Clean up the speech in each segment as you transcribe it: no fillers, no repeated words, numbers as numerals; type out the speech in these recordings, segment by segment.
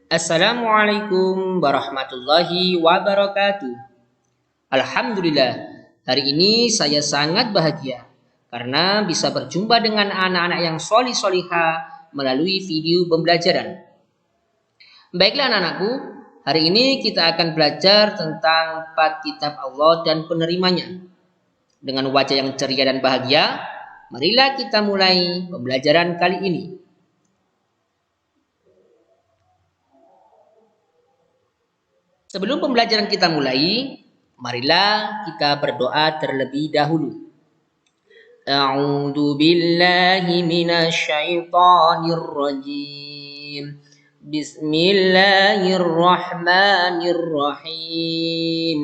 Assalamualaikum warahmatullahi wabarakatuh. Alhamdulillah, hari ini saya sangat bahagia karena bisa berjumpa dengan anak-anak yang solih-solihah melalui video pembelajaran. Baiklah anak-anakku, hari ini kita akan belajar tentang 4 kitab Allah dan penerimanya. Dengan wajah yang ceria dan bahagia, marilah kita mulai pembelajaran kali ini. Sebelum pembelajaran kita mulai, marilah kita berdoa terlebih dahulu. A'udzu billahi minasyaitonir rajim. Bismillahirrahmanirrahim.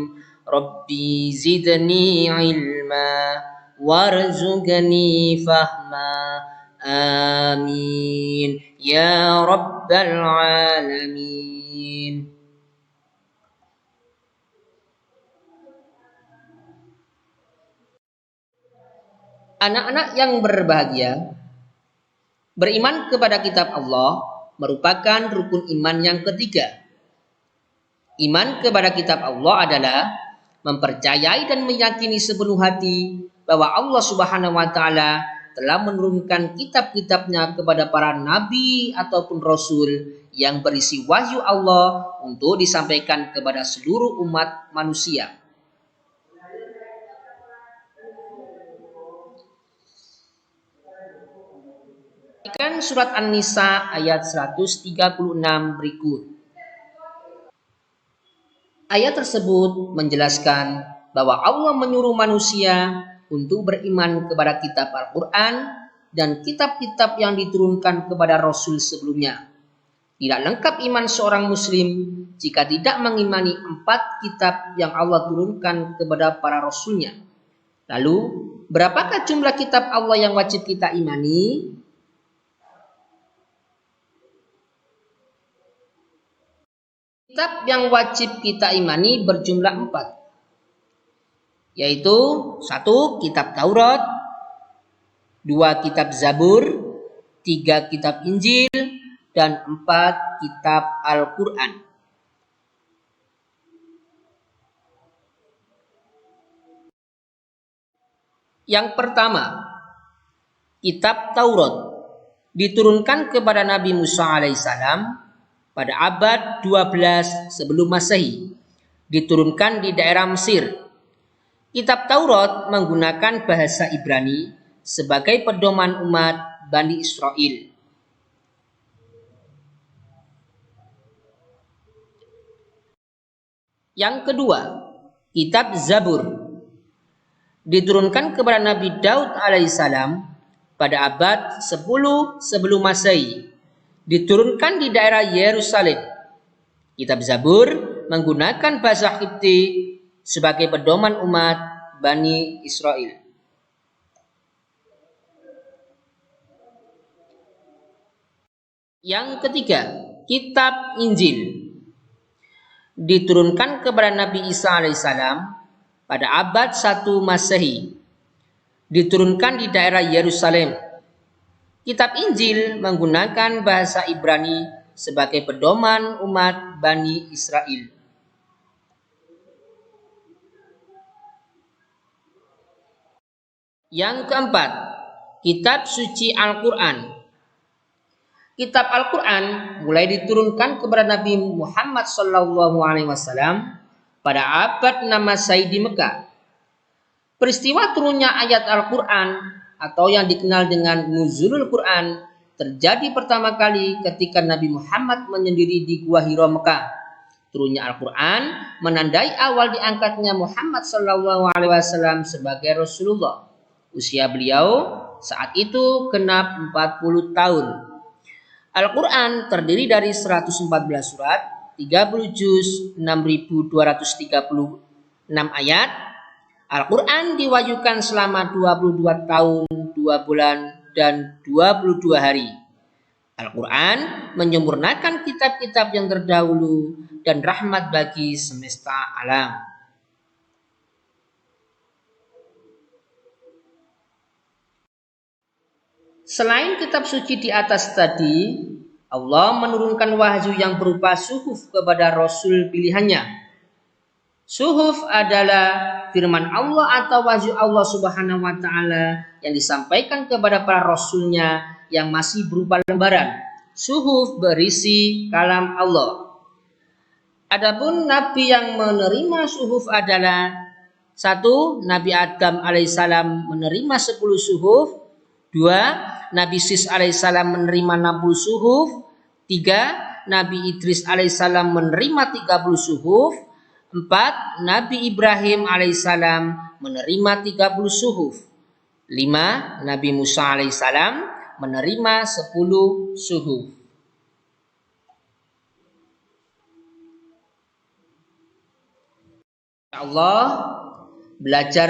Rabbi zidni ilma warzuqni fahma. Amin ya rabbal alamin. Anak-anak yang berbahagia, beriman kepada kitab Allah merupakan rukun iman yang ketiga. Iman kepada kitab Allah adalah mempercayai dan meyakini sepenuh hati bahwa Allah Subhanahu wa taala telah menurunkan kitab-kitabnya kepada para nabi ataupun rasul yang berisi wahyu Allah untuk disampaikan kepada seluruh umat manusia. Perhatikan surat An-Nisa ayat 136 berikut. Ayat tersebut menjelaskan bahwa Allah menyuruh manusia untuk beriman kepada kitab Al-Quran dan kitab-kitab yang diturunkan kepada Rasul sebelumnya. Tidak lengkap iman seorang muslim jika tidak mengimani 4 kitab yang Allah turunkan kepada para Rasulnya. Lalu, berapakah jumlah kitab Allah yang wajib kita imani? Kitab yang wajib kita imani berjumlah 4, yaitu 1. Kitab Taurat, 2. Kitab Zabur, 3. Kitab Injil, dan 4. Kitab Al-Quran. Yang pertama, Kitab Taurat diturunkan kepada Nabi Musa alaihissalam pada abad 12 sebelum Masehi, diturunkan di daerah Mesir. Kitab Taurat menggunakan bahasa Ibrani sebagai pedoman umat Bani Israel. Yang kedua, Kitab Zabur diturunkan kepada Nabi Daud alaihissalam pada abad 10 sebelum Masehi, diturunkan di daerah Yerusalem. Kitab Zabur menggunakan bahasa Qibti sebagai pedoman umat Bani Israel. Yang ketiga, Kitab Injil diturunkan kepada Nabi Isa alaihissalam pada abad 1 Masehi, diturunkan di daerah Yerusalem. Kitab Injil menggunakan bahasa Ibrani sebagai pedoman umat Bani Israel. Yang keempat, Kitab Suci Al-Quran. Kitab Al-Quran mulai diturunkan kepada Nabi Muhammad SAW pada abad 6 Masehi di Mekah. Peristiwa turunnya ayat Al-Quran atau yang dikenal dengan Nuzulul Quran terjadi pertama kali ketika Nabi Muhammad menyendiri di Gua Hira Mekah. Turunnya Al-Quran menandai awal diangkatnya Muhammad SAW sebagai Rasulullah. Usia beliau saat itu genap 40 tahun. Al-Quran terdiri dari 114 surat, 30 juz, 6.236 ayat. Al-Quran diwahyukan selama 22 tahun, 2 bulan, dan 22 hari. Al-Quran menyempurnakan kitab-kitab yang terdahulu dan rahmat bagi semesta alam. Selain kitab suci di atas tadi, Allah menurunkan wahyu yang berupa suhuf kepada Rasul pilihannya. Suhuf adalah firman Allah atau wahyu Allah Subhanahu wa Ta'ala yang disampaikan kepada para rasulnya yang masih berupa lembaran. Suhuf berisi kalam Allah. Adapun nabi yang menerima suhuf adalah: 1. Nabi Adam alaihissalam menerima 10 suhuf. 2. Nabi Sis alaihissalam menerima 60 suhuf. 3. Nabi Idris alaihissalam menerima 30 suhuf. 4. Nabi Ibrahim alaihissalam menerima 30 suhuf. 5. Nabi Musa alaihissalam menerima 10 suhuf. Allah, belajar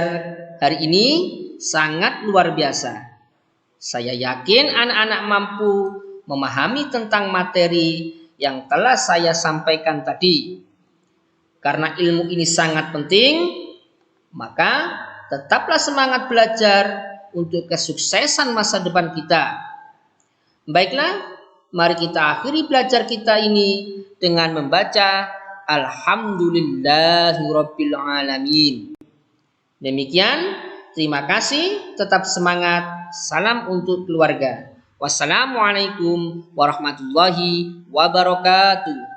hari ini sangat luar biasa. Saya yakin anak-anak mampu memahami tentang materi yang telah saya sampaikan tadi. Karena ilmu ini sangat penting, maka tetaplah semangat belajar untuk kesuksesan masa depan kita. Baiklah, mari kita akhiri belajar kita ini dengan membaca Alhamdulillahirabbil alamin. Demikian, terima kasih, tetap semangat. Salam untuk keluarga. Wassalamualaikum warahmatullahi wabarakatuh.